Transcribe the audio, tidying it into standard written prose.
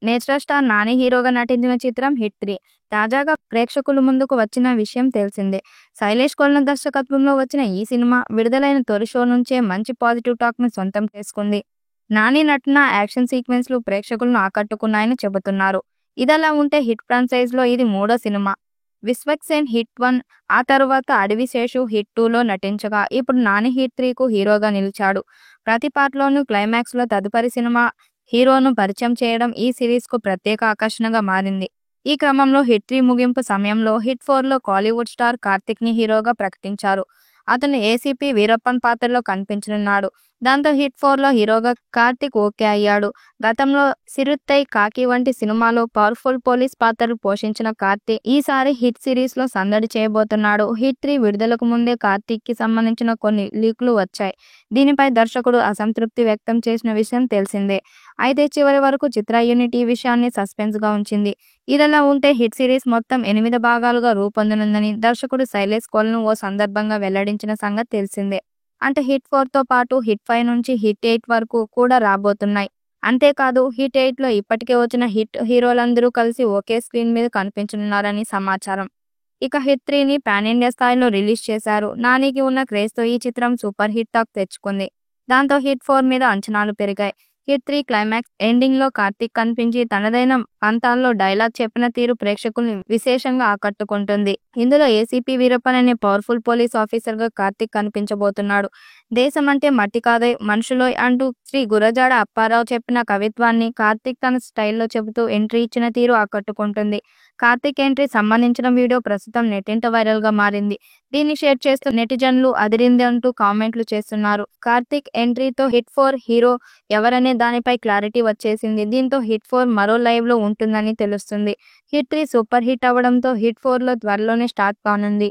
Natural star Nani హీరోగా నటించిన చిత్రం హిట్ 3 తాజాగా ప్రేక్షకుల ముందుకు వచ్చిన విషయం తెలిసిందే. శైలేష్ కొలన దర్శకత్వంలో వచ్చిన ఈ సినిమా విడుదలైన తొలి షో నుంచే మంచి పాజిటివ్ టాక్‌ని సొంతం చేసుకుంది. నాని నటన, యాక్షన్ సీక్వెన్స్‌లు ప్రేక్షకులను ఆకట్టుకున్నాయని చెబుతున్నారు. ఇదిలా ఉంటే హిట్ ఫ్రాంచైజ్‌లో ఇది మూడో సినిమా. విశ్వక్సేన్ హిట్ 1, ఆ తరువాత అడవిశేషు హిట్ 2లో నటించగా ఇప్పుడు నాని హిట్ 3కు హీరోగా నిలిచాడు. ప్రతి పార్ట్‌లోనూ క్లైమాక్స్‌లో తదుపరి సినిమా హీరోను పరిచయం చేయడం ఈ సిరీస్‌కు ప్రత్యేక ఆకర్షణగా మారింది. ఈ క్రమంలో హిట్ 3 ముగింపు సమయంలో హిట్ 4లో కాలీవుడ్ స్టార్ కార్తీక్‌ని హీరోగా ప్రకటించారు. అతను ఏసీపీ వీరప్పన్ పాత్రలో కనిపించనున్నాడు. దాంతో హిట్ 4లో హీరోగా కార్తీక్ ఓకే అయ్యాడు. గతంలో సిరుత్తై, కాకి వంటి సినిమాలో పవర్ఫుల్ పోలీస్ పాత్రలు పోషించిన కార్తీక్ ఈసారి హిట్ సిరీస్‌లో సందడి చేయబోతున్నాడు. హిట్ 3 విడుదలకు ముందే కార్తీక్‌కి సంబంధించిన కొన్ని లీకులు వచ్చాయి. దీనిపై దర్శకుడు అసంతృప్తి వ్యక్తం చేసిన విషయం తెలిసిందే. అయితే చివరి వరకు చిత్ర యూనిట్ ఈ విషయాన్ని సస్పెన్స్‌గా ఉంచింది. ఇదిలా ఉంటే హిట్ సిరీస్ మొత్తం 8 భాగాలుగా రూపొందనుందని దర్శకుడు శైలేష్ కొలను ఓ సందర్భంగా వెల్లడించిన సంగతి తెలిసిందే. అంటే హిట్ 4తో పాటు హిట్ 5 నుంచి హిట్ 8 వరకు కూడా రాబోతున్నాయి. అంతేకాదు హిట్ 8లో ఇప్పటికే వచ్చిన హిట్ హీరోలందరూ కలిసి ఒకే స్క్రీన్ మీద కనిపించనున్నారని సమాచారం. ఇక హిట్ 3ని పాన్ ఇండియా స్థాయిలో రిలీజ్ చేశారు. నానికి ఉన్న క్రేజ్‌తో ఈ చిత్రం సూపర్ హిట్ టాక్ తెచ్చుకుంది. దాంతో హిట్ 4 మీద అంచనాలు పెరిగాయి. హిట్ 3 క్లైమాక్స్ ఎండింగ్‌లో కార్తీక్ కనిపించి తనదైన పంతాల్లో డైలాగ్ చెప్పిన తీరు ప్రేక్షకుల్ని విశేషంగా ఆకట్టుకుంటుంది. ఇందులో ఏసీపీ వీరప్పన్ అనే పవర్ఫుల్ పోలీస్ ఆఫీసర్‌గా కార్తీక్ కనిపించబోతున్నాడు. దేశమంటే మట్టి కాదోయ్ మనుషులోయ్ అంటూ శ్రీ గురజాడ అప్పారావు చెప్పిన కవిత్వాన్ని కార్తీక్ తన స్టైల్‌లో చెబుతూ ఎంట్రీ ఇచ్చిన తీరు ఆకట్టుకుంటుంది. కార్తీక్ ఎంట్రీ సంబంధించిన వీడియో ప్రస్తుతం నెట్టింట వైరల్‌గా మారింది. దీన్ని షేర్ చేస్తూ నెటిజన్లు అదిరింది అంటూ కామెంట్లు చేస్తున్నారు. కార్తీక్ ఎంట్రీతో హిట్ 4 హీరో ఎవరనే దానిపై క్లారిటీ వచ్చేసింది. దీంతో హిట్ 4 మరో లైవ్‌లో ఉంటుందని తెలుస్తుంది. హిట్ 3 సూపర్ హిట్ అవ్వడంతో హిట్ 4లో త్వరలోనే స్టార్ట్ కానుంది.